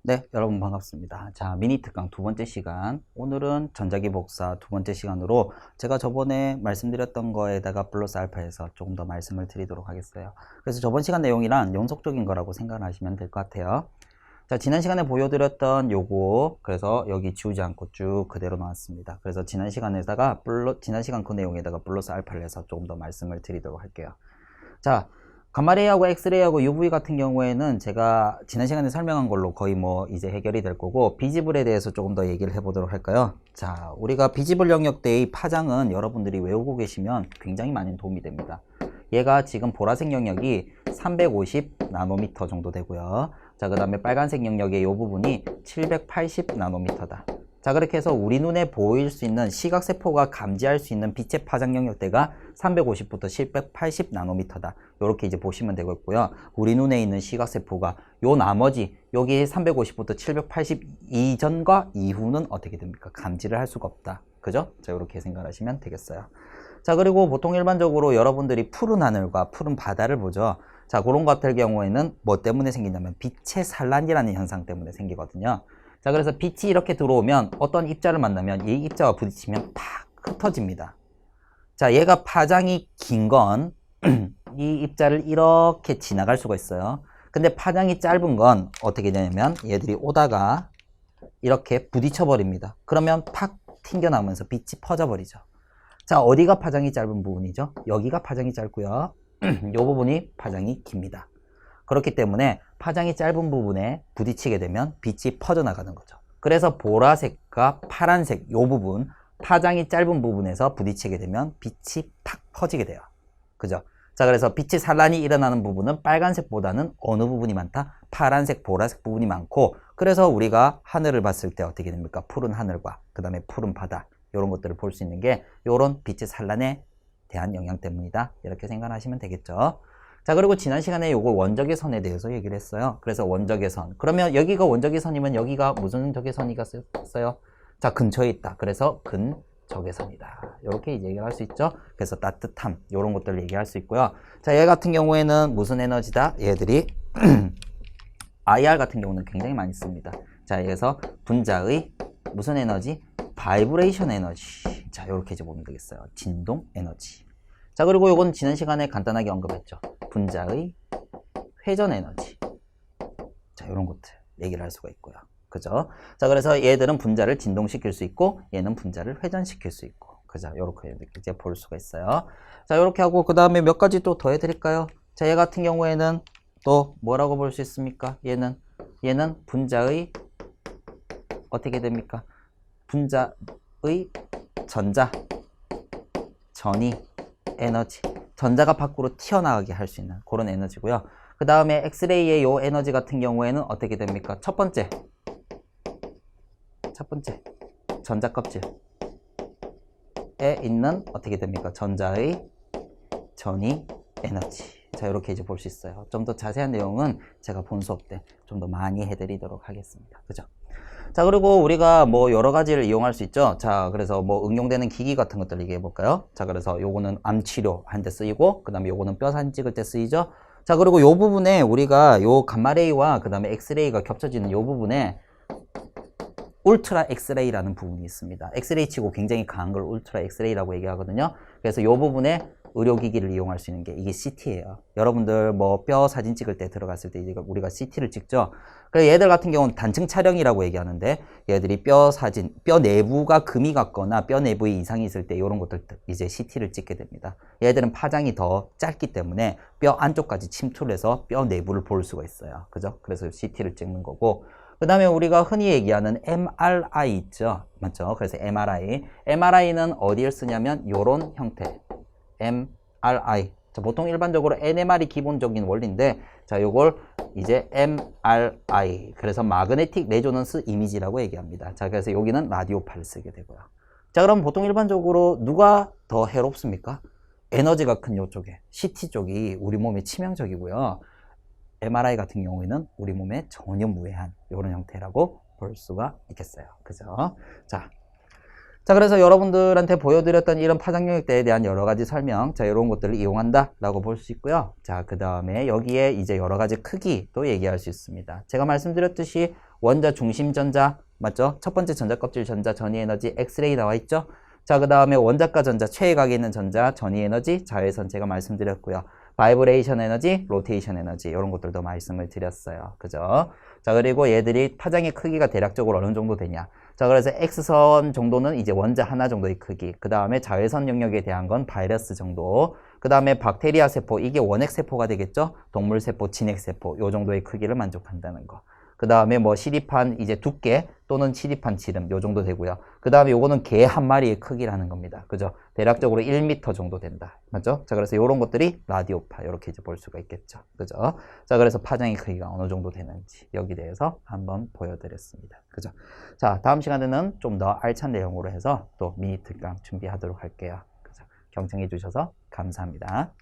네, 여러분 반갑습니다. 자, 미니 특강 두 번째 시간. 오늘은 전자기 복사 두 번째 시간으로 제가 저번에 말씀드렸던 거에다가 플러스 알파해서 조금 더 말씀을 드리도록 하겠어요. 그래서 저번 시간 내용이란 연속적인 거라고 생각하시면 될 것 같아요. 자, 지난 시간에 보여드렸던 요거, 그래서 여기 지우지 않고 쭉 그대로 나왔습니다. 그래서 지난 시간에다가 지난 시간 그 내용에다가 플러스 알파를 해서 조금 더 말씀을 드리도록 할게요. 자, 감마레이하고 엑스레이하고 UV 같은 경우에는 제가 지난 시간에 설명한 걸로 거의 뭐 이제 해결이 될 거고, 비지블에 대해서 조금 더 얘기를 해보도록 할까요? 자, 우리가 비지블 영역대의 파장은 여러분들이 외우고 계시면 굉장히 많은 도움이 됩니다. 얘가 지금 보라색 영역이 350 나노미터 정도 되고요. 자, 그 다음에 빨간색 영역의 이 부분이 780 나노미터다. 자, 그렇게 해서 우리 눈에 보일 수 있는 시각세포가 감지할 수 있는 빛의 파장 영역대가 350부터 780 나노미터다. 이렇게 이제 보시면 되겠고요. 우리 눈에 있는 시각세포가 요 나머지 여기 350부터 780 이전과 이후는 어떻게 됩니까? 감지를 할 수가 없다. 그죠? 자, 이렇게 생각하시면 되겠어요. 자, 그리고 보통 일반적으로 여러분들이 푸른 하늘과 푸른 바다를 보죠. 자, 그런 것 같은 경우에는 뭐 때문에 생기냐면 빛의 산란이라는 현상 때문에 생기거든요. 자, 그래서 빛이 이렇게 들어오면 어떤 입자를 만나면 이 입자와 부딪히면 팍 흩어집니다. 자, 얘가 파장이 긴 건 이 입자를 이렇게 지나갈 수가 있어요. 근데 파장이 짧은 건 어떻게 되냐면 얘들이 오다가 이렇게 부딪혀 버립니다. 그러면 팍 튕겨나오면서 빛이 퍼져 버리죠. 자, 어디가 파장이 짧은 부분이죠? 여기가 파장이 짧고요. 이 부분이 파장이 깁니다. 그렇기 때문에 파장이 짧은 부분에 부딪히게 되면 빛이 퍼져나가는 거죠. 그래서 보라색과 파란색 이 부분, 파장이 짧은 부분에서 부딪히게 되면 빛이 팍 퍼지게 돼요. 그죠? 자, 그래서 빛의 산란이 일어나는 부분은 빨간색보다는 어느 부분이 많다? 파란색, 보라색 부분이 많고, 그래서 우리가 하늘을 봤을 때 어떻게 됩니까? 푸른 하늘과 그 다음에 푸른 바다, 이런 것들을 볼 수 있는 게 이런 빛의 산란에 대한 영향 때문이다. 이렇게 생각하시면 되겠죠. 자, 그리고 지난 시간에 요거 원적의 선에 대해서 얘기를 했어요. 그래서 원적의 선. 그러면 여기가 원적의 선이면 여기가 무슨 적의 선이겠어요? 자, 근처에 있다. 그래서 근적의 선이다. 이렇게 얘기를 할 수 있죠. 그래서 따뜻함, 이런 것들을 얘기할 수 있고요. 자, 얘 같은 경우에는 무슨 에너지다? 얘들이 IR 같은 경우는 굉장히 많이 씁니다. 자, 여기서 분자의 무슨 에너지? 바이브레이션 에너지. 자, 이렇게 이제 보면 되겠어요. 진동 에너지. 자, 그리고 요건 지난 시간에 간단하게 언급했죠. 분자의 회전 에너지. 자, 이런 것들 얘기를 할 수가 있고요. 그죠? 자, 그래서 얘들은 분자를 진동시킬 수 있고, 얘는 분자를 회전시킬 수 있고. 그죠? 요렇게 이제 볼 수가 있어요. 자, 요렇게 하고, 그 다음에 몇 가지 또 더 해드릴까요? 자, 얘 같은 경우에는 또 뭐라고 볼 수 있습니까? 얘는 분자의 어떻게 됩니까? 분자의 전자, 전이, 에너지. 전자가 밖으로 튀어나가게 할 수 있는 그런 에너지고요. 그 다음에 엑스레이의 요 에너지 같은 경우에는 어떻게 됩니까? 첫 번째 전자 껍질에 있는 어떻게 됩니까? 전자의 전이 에너지. 자, 이렇게 이제 볼 수 있어요. 좀 더 자세한 내용은 제가 본 수업 때 좀 더 많이 해드리도록 하겠습니다. 그죠? 자, 그리고 우리가 뭐 여러 가지를 이용할 수 있죠. 자, 그래서 뭐 응용되는 기기 같은 것들 얘기해 볼까요? 자, 그래서 요거는 암 치료 한 데 쓰이고, 그 다음에 요거는 뼈 사진 찍을 때 쓰이죠. 자, 그리고 요 부분에 우리가 요 감마레이와 그 다음에 엑스레이가 겹쳐지는 요 부분에 울트라 엑스레이라는 부분이 있습니다. 엑스레이 치고 굉장히 강한 걸 울트라 엑스레이라고 얘기하거든요. 그래서 이 부분에 의료기기를 이용할 수 있는 게 이게 CT예요. 여러분들 뭐 뼈 사진 찍을 때 들어갔을 때 우리가 CT를 찍죠. 그래서 얘들 같은 경우는 단층 촬영이라고 얘기하는데, 얘들이 뼈 사진, 뼈 내부가 금이 갔거나 뼈 내부에 이상이 있을 때 이런 것들 이제 CT를 찍게 됩니다. 얘들은 파장이 더 짧기 때문에 뼈 안쪽까지 침투를 해서 뼈 내부를 볼 수가 있어요. 그죠? 그래서 CT를 찍는 거고, 그 다음에 우리가 흔히 얘기하는 MRI 있죠. 맞죠? 그래서 MRI는 어디에 쓰냐면 요런 형태 MRI. 자, 보통 일반적으로 NMR이 기본적인 원리인데, 자, 요걸 이제 MRI. 그래서 마그네틱 레조넌스 이미지라고 얘기합니다. 자, 그래서 여기는 라디오파를 쓰게 되고요. 자, 그럼 보통 일반적으로 누가 더 해롭습니까? 에너지가 큰 요쪽에 CT 쪽이 우리 몸에 치명적이고요. MRI 같은 경우에는 우리 몸에 전혀 무해한 이런 형태라고 볼 수가 있겠어요. 그죠? 자, 자, 그래서 여러분들한테 보여드렸던 이런 파장 영역대에 대한 여러 가지 설명, 자, 이런 것들을 이용한다 라고 볼 수 있고요. 자, 그 다음에 여기에 이제 여러 가지 크기도 얘기할 수 있습니다. 제가 말씀드렸듯이 원자 중심 전자, 맞죠? 첫 번째 전자 껍질 전자 전위 에너지 엑스레이 나와 있죠? 자, 그 다음에 원자가 전자, 최외곽에 있는 전자 전위 에너지, 자외선 제가 말씀드렸고요. 바이브레이션 에너지, 로테이션 에너지 이런 것들도 말씀을 드렸어요. 그죠? 자, 그리고 얘들이 파장의 크기가 대략적으로 어느 정도 되냐. 자, 그래서 X선 정도는 이제 원자 하나 정도의 크기. 그 다음에 자외선 영역에 대한 건 바이러스 정도. 그 다음에 박테리아 세포, 이게 원핵 세포가 되겠죠? 동물 세포, 진핵 세포, 요 정도의 크기를 만족한다는 거. 그 다음에 뭐 시리판 이제 두께 또는 시리판 지름 요 정도 되고요. 그 다음에 요거는 개 한 마리의 크기라는 겁니다. 그죠? 대략적으로 1m 정도 된다. 맞죠? 자, 그래서 요런 것들이 라디오파 이렇게 이제 볼 수가 있겠죠. 그죠? 자, 그래서 파장의 크기가 어느 정도 되는지 여기 대해서 한번 보여드렸습니다. 그죠? 자, 다음 시간에는 좀 더 알찬 내용으로 해서 또 미니 특강 준비하도록 할게요. 그죠? 경청해 주셔서 감사합니다.